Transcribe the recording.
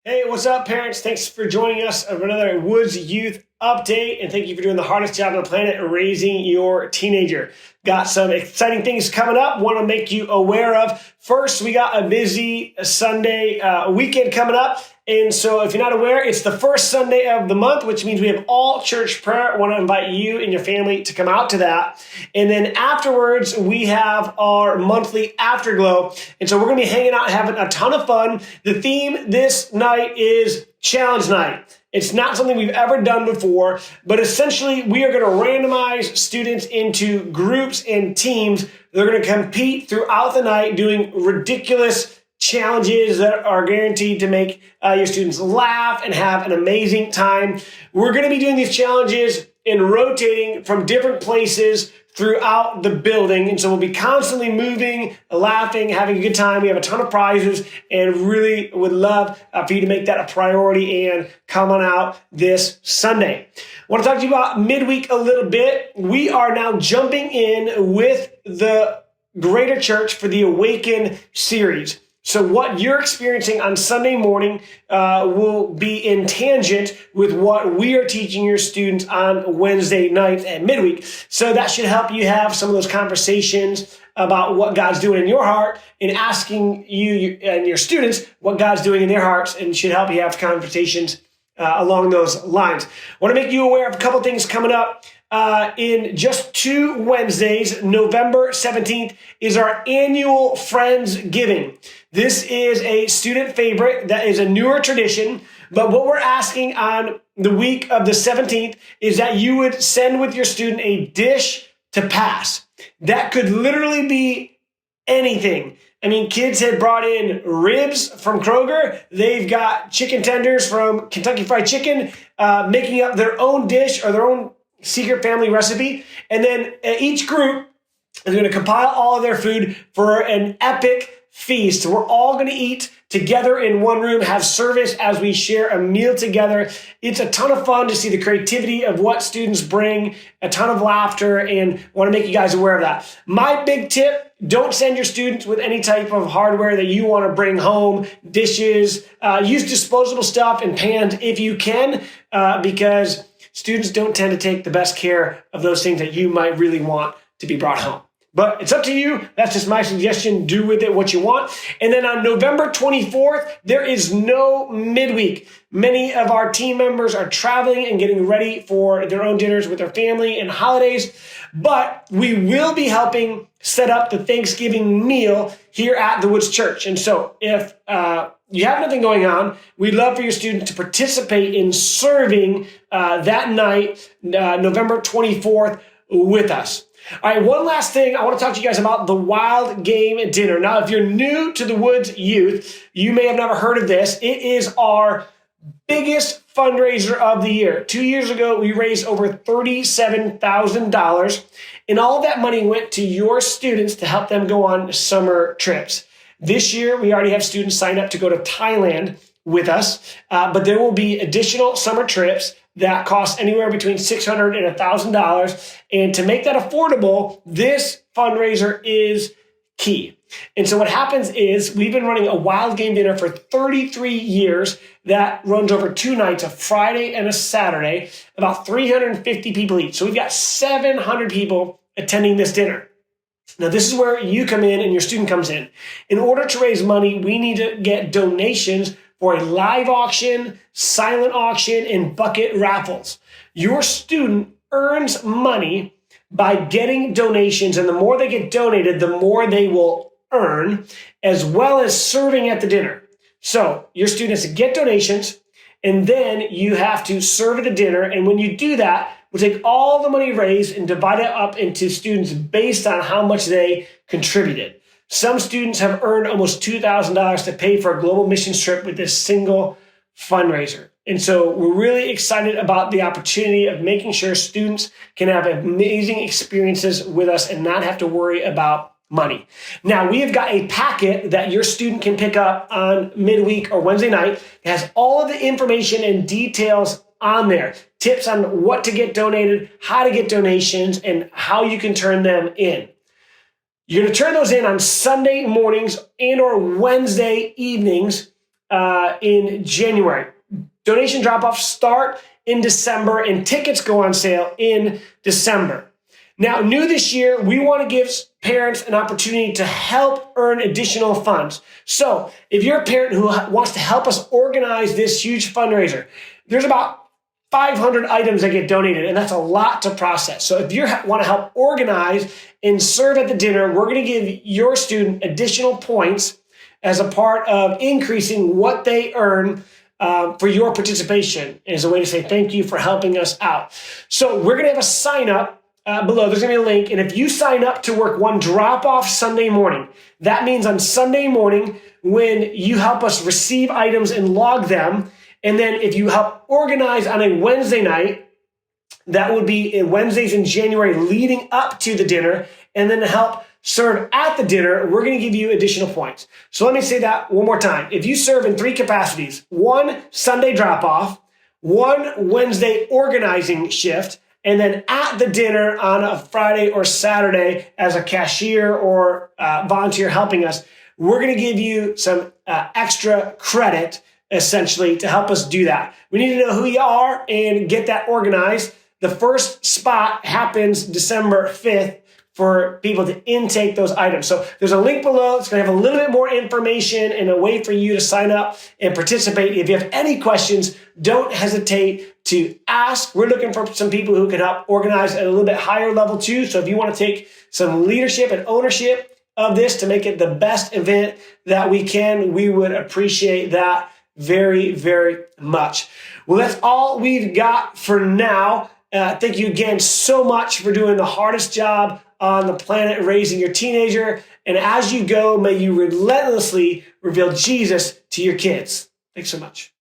Hey, what's up, parents? Thanks for joining us for another Woods Youth Update, and thank you for doing the hardest job on the planet, raising your teenager. Got some exciting things coming up, want to make you aware of. First, we got a busy Sunday weekend coming up, and so if you're not aware, it's the first Sunday of the month, which means we have all church prayer. I want to invite you and your family to come out to that. And then afterwards, we have our monthly Afterglow, and so we're going to be hanging out and having a ton of fun. The theme this night is Challenge Night. It's not something we've ever done before, but essentially we are going to randomize students into groups and teams. They're going to compete throughout the night doing ridiculous challenges that are guaranteed to make your students laugh and have an amazing time. We're going to be doing these challenges and rotating from different places throughout the building. And so we'll be constantly moving, laughing, having a good time. We have a ton of prizes and really would love for you to make that a priority and come on out this Sunday. I want to talk to you about midweek a little bit. We are now jumping in with the Greater Church for the Awaken series. So what you're experiencing on Sunday morning will be in tangent with what we are teaching your students on Wednesday nights and midweek. So that should help you have some of those conversations about what God's doing in your heart and asking you and your students what God's doing in their hearts, and should help you have conversations along those lines. I want to make you aware of a couple things coming up. In just 2 Wednesdays, November 17th, is our annual Friendsgiving. This is a student favorite that is a newer tradition, but what we're asking on the week of the 17th is that you would send with your student a dish to pass. That could literally be anything. I mean, kids had brought in ribs from Kroger. They've got chicken tenders from Kentucky Fried Chicken, making up their own dish or their own secret family recipe. And then each group is going to compile all of their food for an epic feast. We're all going to eat together in one room, have service as we share a meal together. It's a ton of fun to see the creativity of what students bring, a ton of laughter, and want to make you guys aware of that. My big tip: don't send your students with any type of hardware that you want to bring home, dishes. Use disposable stuff and pans if you can, because students don't tend to take the best care of those things that you might really want to be brought home. But it's up to you. That's just my suggestion. Do with it what you want. And then on November 24th, there is no midweek. Many of our team members are traveling and getting ready for their own dinners with their family and holidays. But we will be helping set up the Thanksgiving meal here at the Woods Church. And so if you have nothing going on, we'd love for your students to participate in serving that night, November 24th, with us. All right, one last thing. I want to talk to you guys about the Wild Game Dinner. Now, if you're new to the Woods Youth, you may have never heard of this. It is our biggest fundraiser of the year. 2 years ago, we raised over $37,000, and all of that money went to your students to help them go on summer trips. This year, we already have students signed up to go to Thailand with us, but there will be additional summer trips that cost anywhere between $600 and $1,000. And to make that affordable, this fundraiser is key. And so what happens is we've been running a Wild Game Dinner for 33 years that runs over 2 nights, a Friday and a Saturday, about 350 people each. So we've got 700 people attending this dinner. Now, this is where you come in and your student comes in. In order to raise money, we need to get donations for a live auction, silent auction, and bucket raffles. Your student earns money by getting donations, and the more they get donated, the more they will earn, as well as serving at the dinner. So your students get donations, and then you have to serve at the dinner, and when you do that, we'll take all the money raised and divide it up into students based on how much they contributed. Some students have earned almost $2,000 to pay for a global missions trip with this single fundraiser. And so we're really excited about the opportunity of making sure students can have amazing experiences with us and not have to worry about money. Now, we have got a packet that your student can pick up on midweek or Wednesday night. It has all of the information and details on there. Tips on what to get donated, how to get donations, and how you can turn them in. You're going to turn those in on Sunday mornings and or Wednesday evenings in January. Donation drop-offs start in December, and tickets go on sale in December. Now, new this year, we want to give parents an opportunity to help earn additional funds. So if you're a parent who wants to help us organize this huge fundraiser, there's about 500 items that get donated, and that's a lot to process. So if you want to help organize and serve at the dinner, we're going to give your student additional points as a part of increasing what they earn for your participation, as a way to say thank you for helping us out. So we're going to have a sign up below. There's going to be a link, and if you sign up to work one drop-off Sunday morning, that means on Sunday morning when you help us receive items and log them, and then if you help organize on a Wednesday night, that would be in Wednesdays in January leading up to the dinner, and then to help serve at the dinner, we're going to give you additional points. So let me say that one more time. If you serve in 3 capacities, 1 Sunday drop-off, 1 Wednesday organizing shift, and then at the dinner on a Friday or Saturday as a cashier or volunteer helping us, we're going to give you some extra credit, essentially, to help us do that. We need to know who you are and get that organized. The first spot happens December 5th for people to intake those items. So there's a link below. It's going to have a little bit more information and a way for you to sign up and participate. If you have any questions, don't hesitate to ask. We're looking for some people who can help organize at a little bit higher level too. So if you want to take some leadership and ownership of this to make it the best event that we can, we would appreciate that very, very much. Well, that's all we've got for now. Thank you again so much for doing the hardest job on the planet, raising your teenager. And as you go, may you relentlessly reveal Jesus to your kids. Thanks so much.